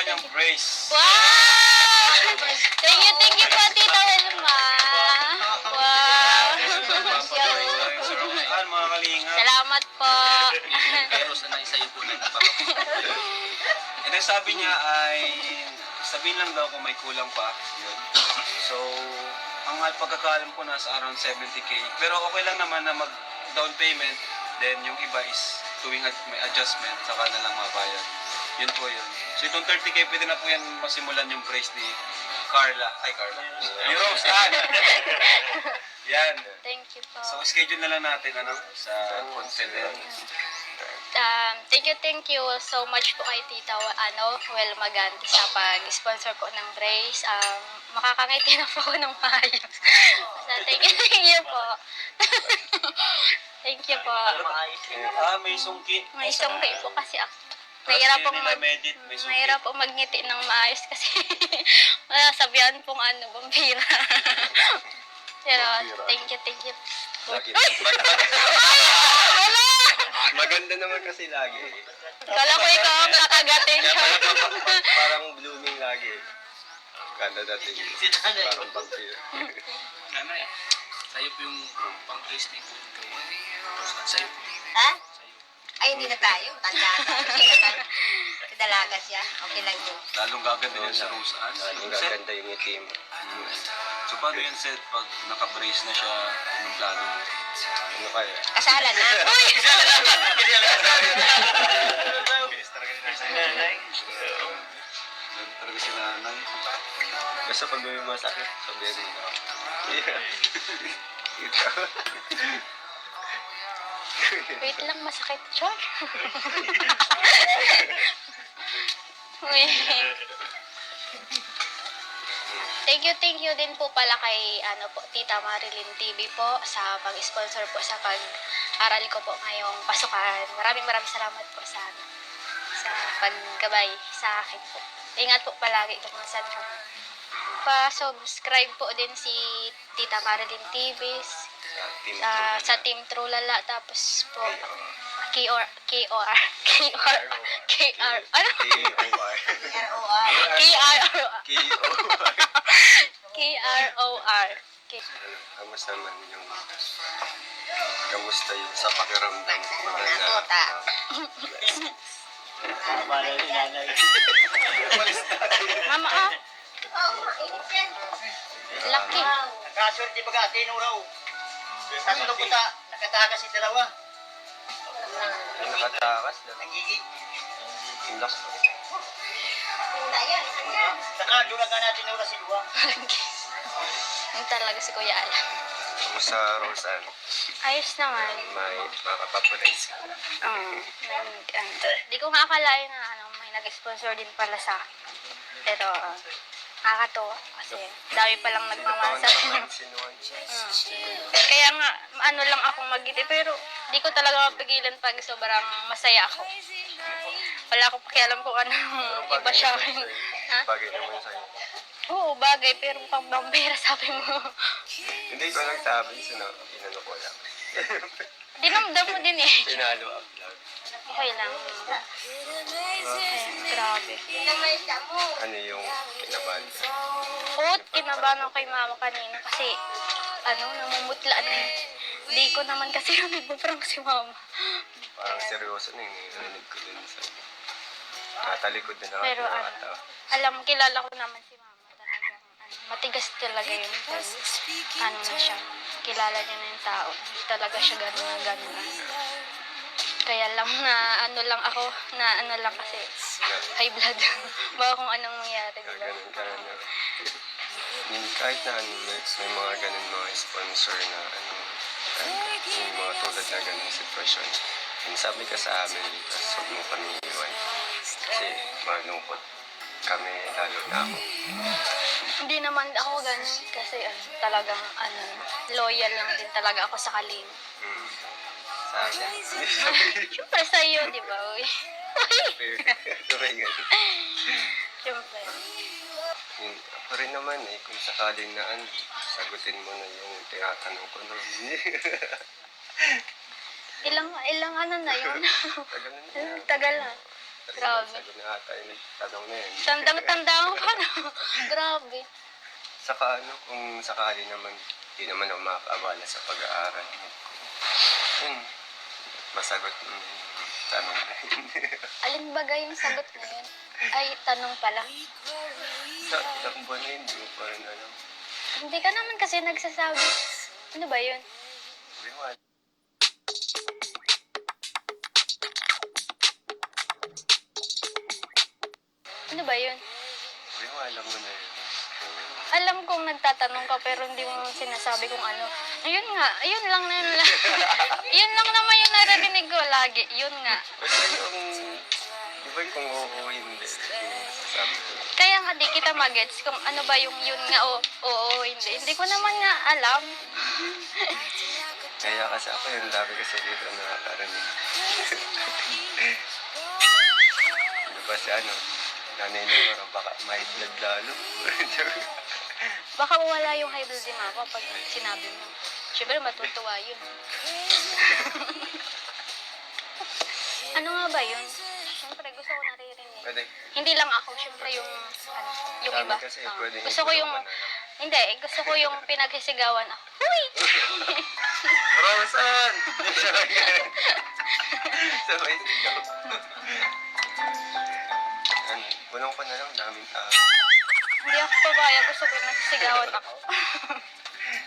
kanyang brace. Wow! Thank you po, Tita Wilma. Wow. Sir Rosan, mga kalingap. Salamat po. Pero sa naisayo po na And then sabi niya ay, sabihin lang daw kung may kulang pa. Yun. So, ang pagkakalam ko nasa around 70K. Pero okay lang naman na mag-down payment. Then yung iba is tuwing may adjustment, saka na lang mabayad. Yun po yun. So itong 30K, pwede na po yan masimulan yung brace ni Carla. Ay, Carla. Ni Rose Ann. Yan. Thank you po. So schedule na lang natin sa content. Thank you so much po kay Tita Well Maganti sa pag-sponsor po ng brace. Makakangiti na po ako ng maayos. Thank you po. Thank you po. May sungki. May sungki po kasi ako. Mahirap pong magngiti ng maayos kasi sabihan pong vampira. Pero thank you. Wala! Maganda naman kasi lagi. Kala ko ikaw ang kakagatin siya. Parang blooming lagi. Ganda dating. Parang vampire. Nanay, sa'yo po yung pang-brace ni po. Sa'yo po. Ha? Ay, hindi na tayo. Tanda na. Dalaga siya. Okay lang yun. Lalong gaganda yan sa Rose Ann. Ang gaganda yung itim. So paano yan, Seth? Pag naka-brace na siya, anong plano mo? Ano kaya? Kasalan na. Uy! Talaga si nanay. Basta pag may masakit, sabihin mo na. Yeah. Ikaw. Wait lang, masakit siya. Wait. Thank you din po pala kay Tita Marilyn TV po sa pag-sponsor po sa pag-aral ko po ngayong pasukan. Maraming salamat po sa paggabay sa akin po. Ingat po palagi kung nasan ka. Pa-subscribe po din si Tita Marilyn TV sa Team True Lala, tapos po KR ano? KROR. Kamusta yung sa pakiramdam? Tota. Mama, laki. Nakaswerte baga, tinuraw. Tatlo puta, nakatakas si dalawa. Nakatakas na. Nagigig. Inlaks. Nakadula ka natin tinura si Luwa. Yung talaga si Kuya Ala. Kamusta, Rose Ann? Ayos naman. May makapapurize ka. Di ko nga akalain na may nag-sponsor din pala sa akin. Pero nakakatuwa kasi dami palang nagmamahal sa akin. Kaya nga, lang akong mag-iti, pero di ko talaga mapigilan pag sobrang masaya ako. Wala akong pakialam kung anong iba siya. Ha? Bagay naman sa'yo. Oo, bagay, pero pang vampira sabi mo. Hindi ko nagsabi, inano ko lang. Dinamdam mo din eh. Pinalo up lang. Okay lang. Grabe. Ano yung kinabahan? Kinabahan ako kay mama kanina kasi namumutla na eh. Di ko naman kasi nagpaprank si mama. Parang seryoso na yung narinig ko dun sa natalikod na Pero kilala ko naman si mama. Talagang matigas talaga yun. Na siya. Kilala niya na yung tao. Hindi talaga siya ganun. Kaya lang lang ako, lang kasi high blood. Baka kung anong mangyari. ganun ka na. Kahit na may mga ganun mga sponsor na yung mga tulad na ganun sitwasyon. Sabi ka sa amin, huwag mo kami iwan. Kasi malungkot kami, lalo na ako. Hindi naman ako ganun kasi talagang loyal lang din talaga ako sa Kaling. Sana. Siyempre sa'yo, di ba? Uy. Sabay ganun. Siyempre. Ako rin naman kung sakaling na sagutin mo na yung tinatanong ko na. Ilang na yun? Tagal na. Tagal na. Grabe. Sagot na ata yung tanong na yun. Tandang-tanda ko pa, no? Grabe. Saka ano, kung sakali naman, di naman ako makakabala sa pag-aaral. Yun, masagot yung tanong na yun. Alin bagay yung sagot na yun? Ay, tanong pala. Sa takbo na yun, di ko pa rin alam. Hindi ka naman kasi nagsasabi. Ano ba yun? Ewan. Ano ba yun? Ewan, alam mo na yun. Alam kong nagtatanong ka pero hindi mo sinasabi kung ano. Ayun nga, ayun lang na yun. Yun lang naman yung naririnig ko lagi. Yun nga. Basta yung, di ba kung oo hindi, yung sasabi ko. Kaya nga di kita magets kung ano ba yung yun nga o oo hindi. Hindi ko naman nga alam. Kaya kasi ako yung dami kasi dito nakakarinig. Di ba si ano, nanay na parang baka may blood lalo. Baka wala yung high blood ni mama pag sinabi mo. Siyempre matutuwa yun. Ano nga ba yun? Siyempre gusto ko naririnig. Pwede. Hindi lang ako, siyempre yung ano, yung Dami iba. kasi, Oo. pwede Gusto ko yung ibulong ka na lang. hindi, gusto ko yung pinaghisigawan ako. Uy! Rosan! Sabay sigaw. Ano, bulong ko na lang, daming tao. Hindi ako papayag, gusto ko yung nagsisigawan ako.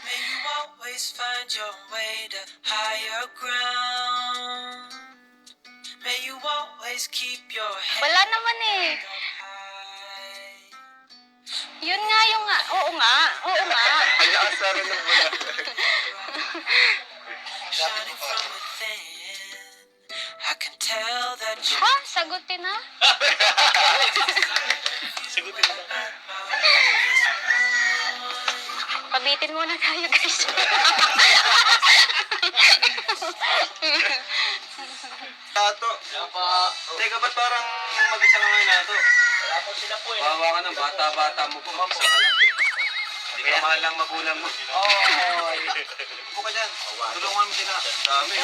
May you always find your way to higher ground. May you always keep your head Wala naman eh. high. Yun nga yung nga. Oo nga. Oo nga. Ang asaran ng wala. Shining from within. I can tell that you Ha? Sagutin na? Sagutin mo na. Pabitin muna tayo, guys. Tato. Teka, ba't parang mag-isa ka ngayon nato? Wala po sila po eh. Bawa ka ng bata-bata mo po, mag-isa ka lang. Hindi ka mahal lang magulang mo. Upo ka dyan. Tulungan mo sila. Dami.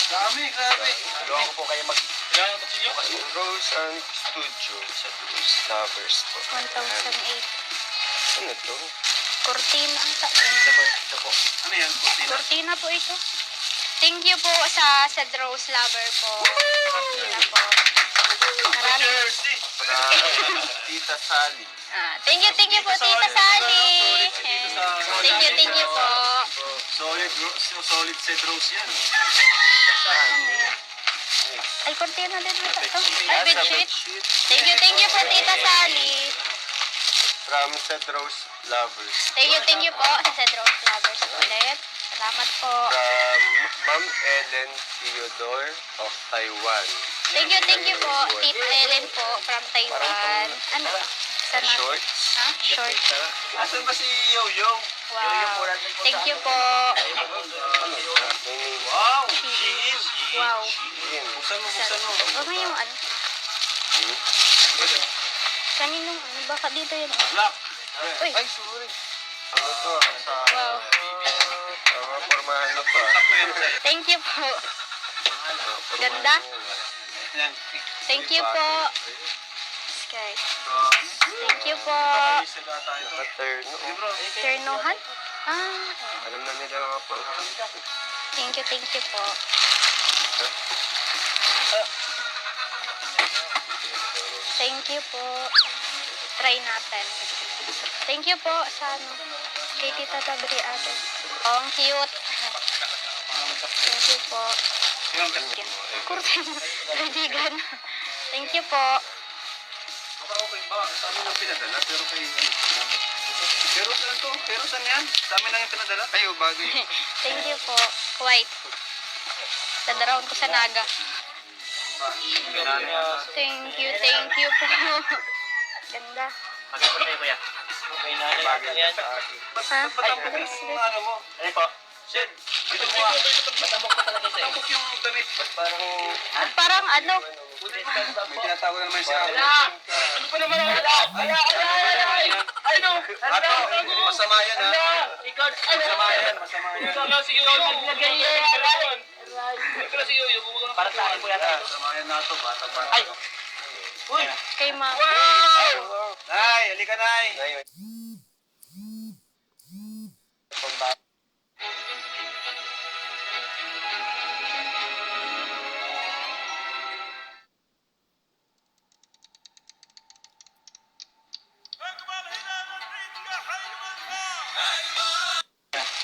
Dami, grabe. Tulungan ko po kayo mag... Kailangan ng kutsilyo? Rose and Studio sa Rose Lovers po. 1,008. Ano to? Cortina ata. Ito po. Ano yan? Cortina? Cortina po ito. Thank you po sa Sad Rose Lover po. Cortina po. Maraming. Jersey. Para Tita Sally. Thank you po, Tita Sally. Thank you po. Solid Ced Rose yan. Ay, cortina din ba ito? Ay, bedsheet. Thank you po, Tita Sally. From Sad Rose Lovers. Thank you po sa Sad Rose Lovers ulit. Salamat po. From Ma'am Ellen Theodore of Taiwan. Thank you po, Tita Ellen po from Taiwan. Ano? Sana? Shorts. Ha? Short. Asan ba si Yo-Yo? Wow. Thank you po. Ano ba? May name. Wow! Shein! Wow. Yun. Buksan mo, buksan mo. Huwag nga yung ano. Hmm? Kaninong ano? Baka dito yun. Black. Uy. Ay, sorry. Ano to? Sa... Wow. Mga pormahan na pa. Sakto yan sa'yo. Thank you po. Pormahan Ganda. yan. Yan. Thank you po. Okay. Thank you po. Sila tayo to. Naka-turn. Sige bro. Ternuhan? Ah. Alam na nila mga pormahan. Thank you po. Thank you po. Try natin. Thank you po sa ano. Kay Tita Tabri ate. Oh, ang cute. Thank you po. Kurtin. Kaibigan. Thank you po. Baka okay ba? Sa amin lang pinadala, pero kay... Pero saan to? Pero saan yan? Sa amin lang yung pinadala? Ayo, bagay. Thank you po. White. Dadaraon ko sa naga. Thank you po. Ganda. Bagay po tayo kuya. Okay, nanay. Bagay Ayan. sa akin. Ba't patambok yung ano mo? Ano po? Shed, dito mo ah. Matambok po talaga ito eh. Patambok yung damit. Ba't parang... Parang ano. May tinatawag na naman siya. Ano pa naman ang ala? Ano? Ato, masama yan ha. Ikaw, Masama yan, masama yan. Sige, naglagay yan. Ito na si Yoyo, bumagawa ng Para sa akin po yata ito. Samayan na ito, bata-bata. Ay! Uy! Kay ma'am. Nay, halika Nay. Ngayon,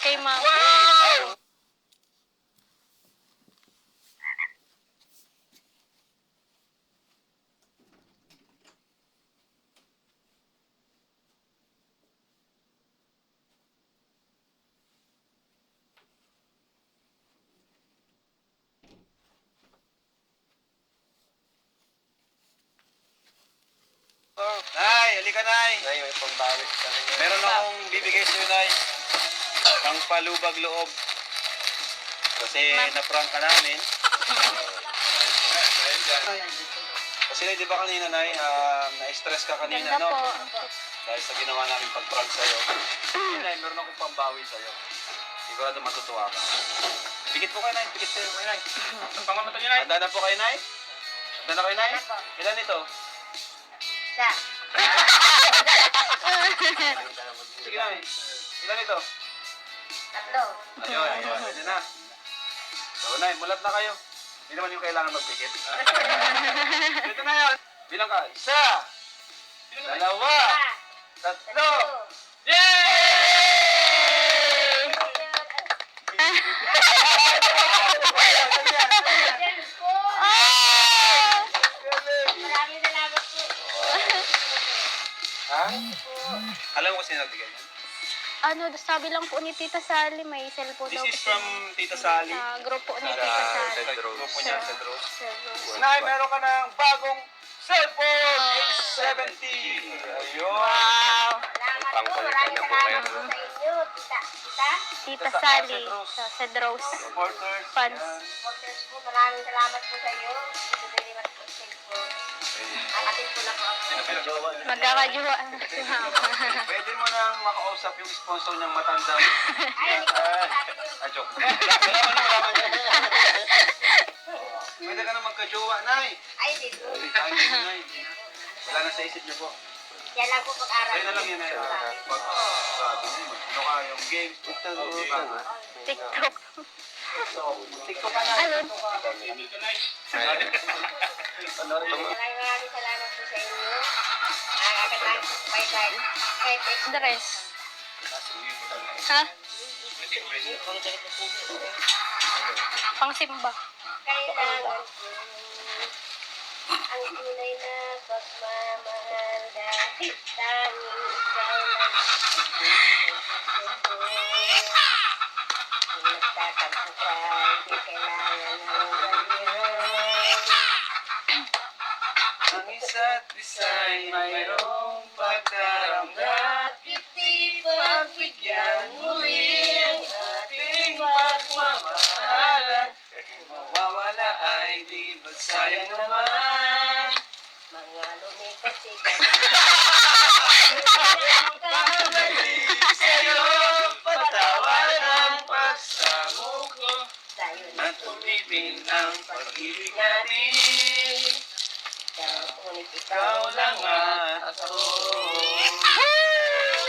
Kay ma'am. Nay, halika Nay. ngayon, may pambawi sa kanya. Meron akong bibigay sa'yo Nay. Pang palubag loob. Kasi na-prank ka namin. Kasi Nay, di ba kanina Nay, na-stress ka kanina, Ganda no? po. Dahil sa ginawa namin pag-prank sa'yo. Nay, meron akong pambawi sa'yo. Sigurado matutuwa ka. Pikit po kayo Nay, pikit kayo kayo Nay. Ang pangamata niya, Nay. Handa na po kayo Nay? Handa na kayo Nay? Handa po. Ilan ito? Sa. Sige Nay. Ilan ito? Tatlo. Ayun, ayun. Pwede na. So, Nay, mulat na kayo. Hindi naman yung kailangan magpikit. Ito na yan. Bilang ka. Isa. Dalawa. Tatlo. Maraming salamat po. Ha? Alam mo kung sino nagbigay yan? Ano, sabi lang po ni Tita Sally, may cellphone This daw is po from Tita Sally. sa grupo ni Tita Sa Sally. Ted Rose. Grupo niya sa Rose. Sa Rose. Nay, meron ka ng bagong cellphone Oh. H70. Ayun. Wow! Salamat po. Maraming salamat po sa inyo. Tita. Tita. Tita Sally sa Ted Rose. Supporters. Fans. Yan. Supporters po. Maraming salamat po sa iyo. Ito very much po sa cellphone. Atin po na po ako. Magkakajuwa si ma'am. Pwede mo nang makausap yung sponsor niyang matanda. Ay, hindi ko po sabi ko. Ah, joke. Wala man. Pwede ka na magka-jowa, Nay. Ay, hindi po. Ay, hindi na, hindi na. Wala na sa isip niyo po. Yan lang po pag-aral. Ayun na lang yun, Nay. Pag sabi niyo, ano ka, yung games, di ba? TikTok. TikTok ka na. Alon? Maraming salamat po sa inyo. Nakakatahan po kayo kahit Dress. Ha? Pangsimba. kailangan ko ang tunay na pagmamahal dahil tanging ikaw lang kung nagtatampo ka, hindi kailangan ng ganyan. Ang isa't isa'y mayroong pagkaramdam. Hindi pagbigyan muli ang Ating pagmamahalan. Kung mawawala ay di ba't sayang naman. mga lumipas sigaw. Pabalik sa'yo, patawad ang pagsamo ko. Sa'yo na At umibig ang pag-ibig natin. ngunit Ikaw lang at ako.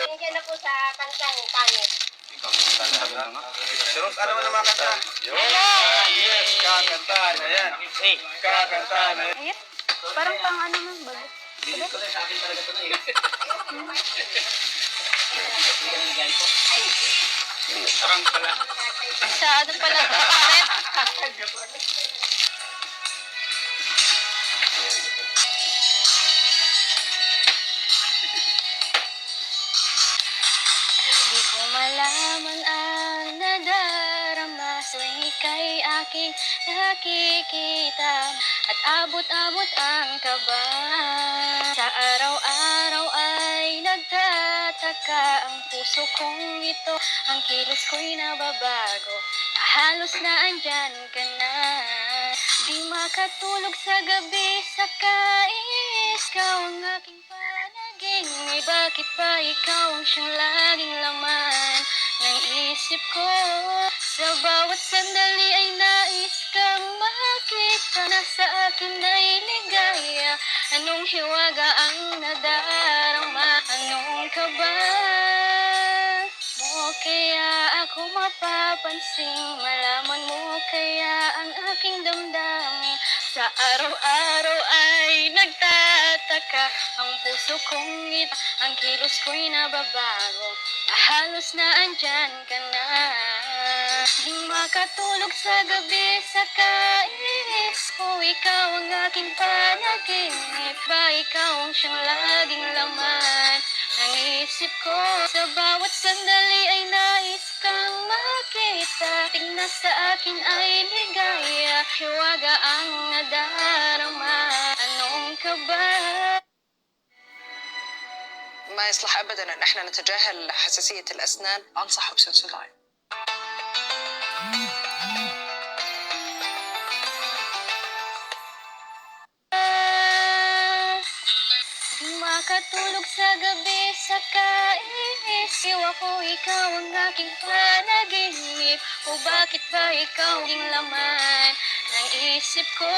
Nandiyan na po sa kantang pangit. Si Rose, ano mo naman kanta? Yes, kakanta na yan. Kakanta na yan. Ayun. Parang pang ano man, bago. Parang pala. Sa ano pala, karet. Di ko malaman ang nadarama tuwing ika'y aking nakikita at abot-abot ang kaba. Sa araw-araw ay nagtataka ang puso kong ito, ang kilos ko'y nababago. Halos na andyan ka na, di makatulog sa gabi sa kainis. Ikaw ang aking panaginip, bakit ba ikaw ang siyang laging laman ng isip ko. Sa bawat sandali ay nais kang makita na sa akin ay ligaya. Anong hiwaga ang nadarama? Anong kaba mo kaya ako mapapansin? Malaman mo kaya ang aking damdamin? Sa araw-araw ay nagtataka ang puso kong ito, ang kilos ko'y nababago. Halos na andyan ka na. Di makatulog sa gabi sa kainis ko. Ikaw ang aking panaginip. Ba ikaw ang siyang laging laman ng isip ko. Sa bawat sandali ay nais kang makita. Tingnan sa akin ay ligaya. Hiwaga ang nadarama. Anong kaba? ما يصلح ابدا ان احنا نتجاهل حساسيه الاسنان. انصح بسنسوداين. Di makatulog sa gabi sa kainis. Ako, ikaw ang aking panaginip. O bakit ba ikaw ang laman ng isip ko?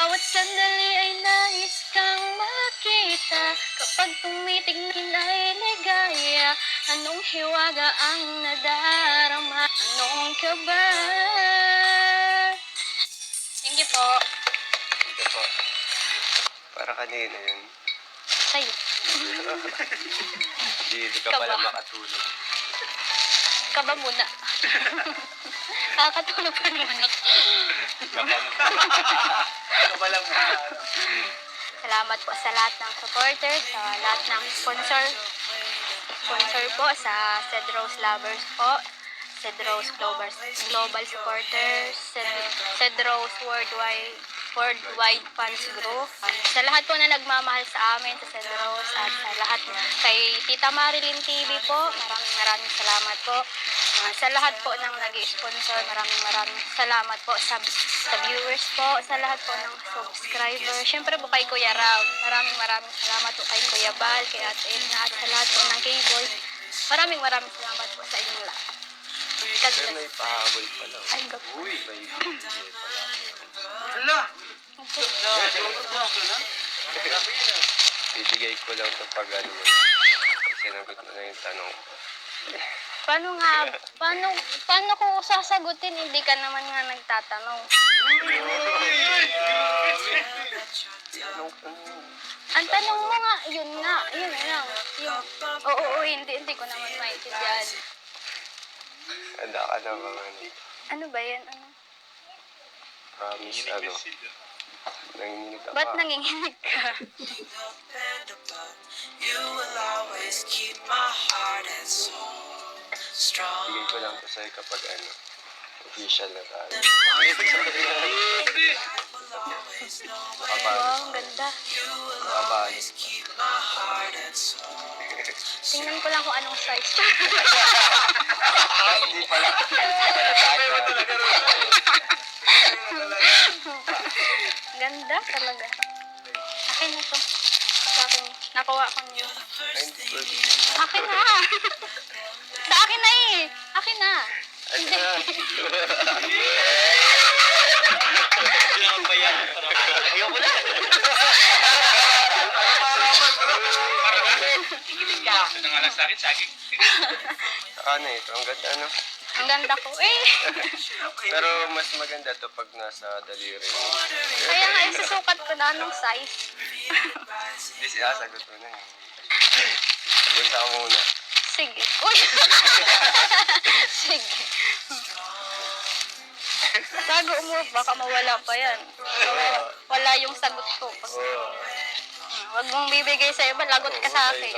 Bawat sandali ay nais kang makita. Kapag tumitingin ay ligaya. Anong hiwaga ang nadarama? Anong kaba? Thank you po. Ito po. Para kanina yun. Sa'yo. Di ka pala makatulog. Kaba muna. Kakatulog pa naman ako. Salamat po sa lahat ng supporters, sa lahat ng sponsor. Sponsor po sa Cedros Lovers po, Cedros Global Supporters, Cedros Worldwide Fans Group. Sa lahat po na nagmamahal sa amin, sa Cedros, at sa lahat kay Tita Marilyn TV po, maraming salamat po. Sa lahat po ng nag-sponsor, maraming salamat po sa viewers po, sa lahat po ng subscriber. Siyempre po kay Kuya Rab, maraming salamat po kay Kuya Bal, kay Ate Edna, at sa lahat po ng K-Boy. Maraming salamat po sa inyong lahat. God Pero bless. may pahabol pala. Ay, God bless. Uy, may bibigay pala. Hala! Bibigay ko lang ito pag ano mo na. Pag sinagot mo na yung tanong ko. Paano ko sasagutin? Hindi ka naman nga nagtatanong. Ang tanong mo nga, yun lang. Oo, hindi ko naman maintindihan. Handa ka na ba ano? Ano ba yan? Ano? Promise, ano? Nanginginig ka Ba't pa. nanginginig ka? You will always keep my heart and soul strong. Bigay ko lang ito sa'yo kapag ano, official na tayo. Wow, ang ganda. Abay. Keep my heart and soul. Tingnan ko lang kung anong size. Hindi pala. Ganda talaga. Akin na to. Sa akin. Nakuha ko niyo. Akin na. Sa akin na eh. Akin na. Hindi. Ayoko na. Ito na nga lang sa akin, saging. Ano ito? Ang ganda ano? Ang ganda ko eh. Pero mas maganda to pag nasa daliri mo. Kaya nga isusukat ko na anong size. Hindi sinasagot mo na yun. Bunsa ka muna. Sige. Uy! Sige. Tago mo, baka mawala pa yan. Wala yung sagot ko. Huwag mong bibigay sa iba, lagot ka sa akin.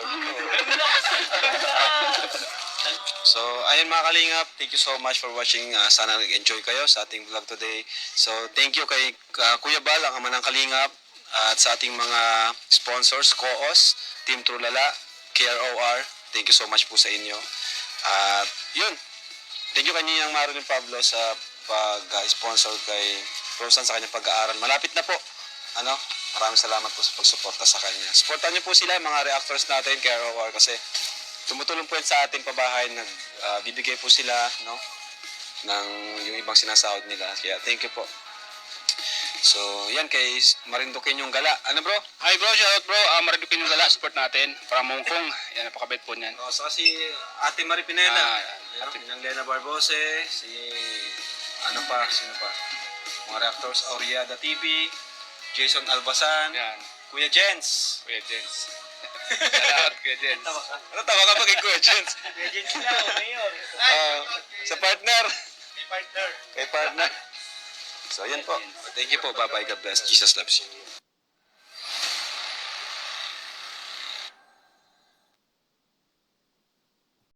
So, ayun mga kalingap, thank you so much for watching. Sana nag-enjoy kayo sa ating vlog today. So, thank you kay Kuya Bal, ang ama ng kalingap, at sa ating mga sponsors, Koos, Team Trulala, KROR. Thank you so much po sa inyo. At yun, thank you kanyang Marilyn Pablo sa pag-sponsor kay Rosan sa kanyang pag-aaral. Malapit na po. Maraming salamat po sa pagsuporta sa kanya. Supportan niyo po sila, mga reactors natin, KROR, kasi tumutulong po yan sa ating pabahay. Bibigay po sila, no? Ng yung ibang sinasahod nila. Kaya thank you po. So, yan kay Marinduqueño yung gala. Ano bro? Hi bro, shoutout bro. Marinduqueño yung gala, support natin. From Hong Kong. Yan, napakabait po niyan. Oh, so si Ate Marie Pineda. Ah, Yung Lena Barbose, si ano pa, sino pa? Mga reactors, Auriada TV, Jason Albasan, Yan. Kuya Jens. Kuya Jens. Shoutout Kuya Jens. Ano tawa ka ba kay Kuya Jens? Legend sila, o mayor. Sa partner. May partner. Kay partner. So, yan po. Thank you po. Bye-bye. God bless. Jesus loves you.